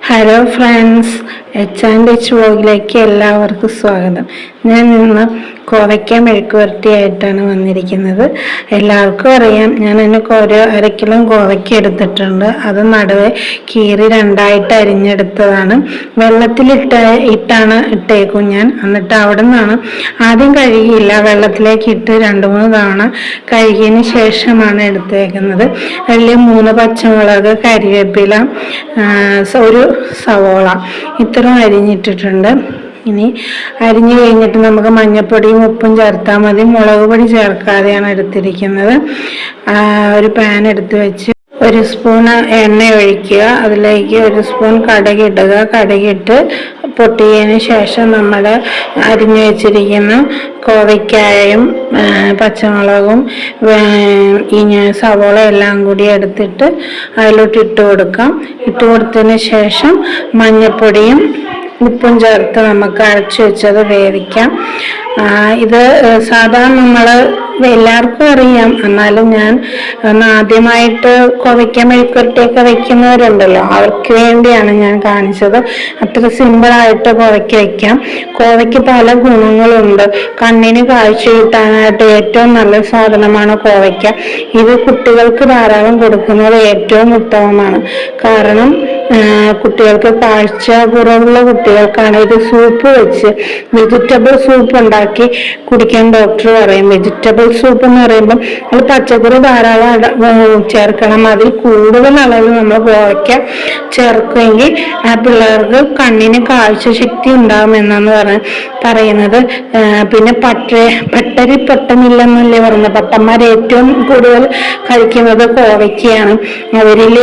Hello friends, H&H വ്ലോഗിലേക്ക് എല്ലാവർക്കും സ്വാഗതം. ഞാൻ ഇന്ന് കോവയ്ക്ക മെഴുക്കുവരട്ടിയായിട്ടാണ് വന്നിരിക്കുന്നത്. എല്ലാവർക്കും അറിയാം, ഞാൻ എനിക്ക് ഒരു 1 കിലോ കോവയ്ക്ക എടുത്തിട്ടുണ്ട്. അത് നടുവെ കീറി 2ആയിട്ട് അരിഞ്ഞെടുത്തതാണ്. ഇട്ടാണ് ഇട്ടേക്കും ഞാൻ. എന്നിട്ട് അവിടെ നിന്നാണ് ആദ്യം കഴുകിയില്ല, വെള്ളത്തിലേക്ക് ഇട്ട് 2-3 തവണ കഴുകിയതിന് ശേഷമാണ് എടുത്തേക്കുന്നത്. അതിൽ 3 പച്ചമുളക്, കരിവേപ്പില, ഒരു സവോള ഇത്രയും അരിഞ്ഞിട്ടിട്ടുണ്ട്. ഇനി അരിഞ്ഞു കഴിഞ്ഞിട്ട് നമുക്ക് മഞ്ഞൾപ്പൊടിയും ഉപ്പും ചേർത്താൽ മതി. മുളക് പൊടി ചേർക്കാതെയാണ് എടുത്തിരിക്കുന്നത്. ഒരു പാൻ എടുത്ത് വെച്ച് 1 സ്പൂൺ എണ്ണ ഒഴിക്കുക. അതിലേക്ക് 1 സ്പൂൺ കടുകിടുക. കടുകിട്ട് പൊട്ടിയതിന് ശേഷം നമ്മൾ അരിഞ്ഞു വെച്ചിരിക്കുന്ന കോവയ്ക്കായും പച്ചമുളകും സവോള എല്ലാം കൂടി എടുത്തിട്ട് അതിലോട്ട് ഇട്ട് കൊടുക്കാം. ഇട്ട് കൊടുത്തതിന് ശേഷം മഞ്ഞൾപ്പൊടിയും ഉപ്പും ചേർത്ത് നമുക്ക് അരച്ചു വെച്ചത് വേവിക്കാം. ഇത് സാധാരണ നമ്മൾ എല്ലാവർക്കും അറിയാം, എന്നാലും ഞാൻ ആദ്യമായിട്ട് കോവയ്ക്ക മെഴുക്കുവരട്ടിയൊക്കെ വെക്കുന്നവരുണ്ടല്ലോ, അവർക്ക് വേണ്ടിയാണ് ഞാൻ കാണിച്ചത്. അത്ര സിമ്പിളായിട്ട് കോവയ്ക്ക വയ്ക്കാം. കോവയ്ക്ക് പല ഗുണങ്ങളുണ്ട്. കണ്ണിന് കാഴ്ച കിട്ടാനായിട്ട് ഏറ്റവും നല്ല സാധനമാണ് കോവയ്ക്ക. ഇത് കുട്ടികൾക്ക് ധാരാളം കൊടുക്കുന്നത് ഏറ്റവും ഉത്തമമാണ്. കാരണം കുട്ടികൾക്ക് കാഴ്ച കുറവുള്ള കുട്ടികൾക്കാണ് ഇത് സൂപ്പ് വെച്ച് വെജിറ്റബിൾ സൂപ്പ് ഉണ്ടാക്കി കുടിക്കാൻ ഡോക്ടർ പറയും. വെജിറ്റബിൾ സൂപ്പ് എന്ന് പറയുമ്പോൾ അത് പച്ചക്കറി ധാരാളം ചേർക്കണം. അതിൽ കൂടുതൽ അളവിൽ നമ്മൾ കോവയ്ക്ക ചേർക്കുമെങ്കിൽ ആ പിള്ളേർക്ക് കണ്ണിന് കാഴ്ചശക്തി ഉണ്ടാകുമെന്നാണ് പറയുന്നത്. പിന്നെ പട്ടരി പൊട്ടനില്ലെന്നല്ലേ പറയുന്നത്. പട്ടന്മാർ ഏറ്റവും കൂടുതൽ കഴിക്കുന്നത് കോവയ്ക്കയാണ്. അവരിൽ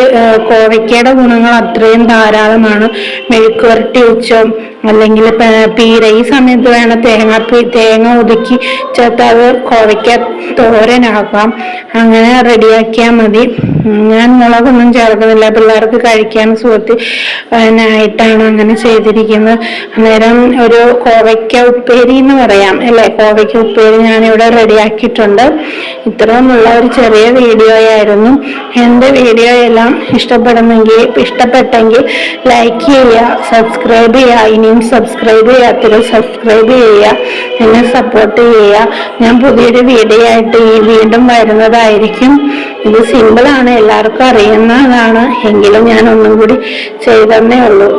കോവയ്ക്കയുടെ ഗുണങ്ങൾ അത്രയും ധാരാളമാണ്. മെഴുക്കുവരട്ടി വെച്ചോ അല്ലെങ്കിൽ പീര, ഈ സമയത്ത് വേണം തേങ്ങ ഒതുക്കി ചേർത്ത് അത് കോവയ്ക്ക തോരനാക്കാം. അങ്ങനെ റെഡിയാക്കിയാൽ മതി. ഞാൻ മുളകൊന്നും ചേർക്കുന്നില്ല, പിള്ളേർക്ക് കഴിക്കാൻ സുഖത്തിനായിട്ടാണ് അങ്ങനെ ചെയ്തിരിക്കുന്നത്. അന്നേരം ഒരു കോവയ്ക്ക ഉപ്പേരി എന്ന് പറയാം അല്ലേ, കോവയ്ക്ക ഉപ്പേരി ഞാനിവിടെ റെഡിയാക്കിയിട്ടുണ്ട്. ഇത്രയുമുള്ള ഒരു ചെറിയ വീഡിയോ ആയിരുന്നു. എൻ്റെ വീഡിയോ എല്ലാം ഇഷ്ടപ്പെട്ടെങ്കിൽ ലൈക്ക് ചെയ്യുക, സബ്സ്ക്രൈബ് ചെയ്യുക. ഇനിയും സബ്സ്ക്രൈബ് ചെയ്യാത്തവർ സബ്സ്ക്രൈബ് ചെയ്യുക, എന്നെ സപ്പോർട്ട് ചെയ്യുക. ഞാൻ പുതിയൊരു വീഡിയോ ആയിട്ട് വീണ്ടും വരുന്നതായിരിക്കും. ഇത് സിമ്പിളാണ്, എല്ലാവർക്കും അറിയുന്നതാണ്, എങ്കിലും ഞാൻ ഒന്നും കൂടി ചെയ്തതന്നേ ഉള്ളൂ.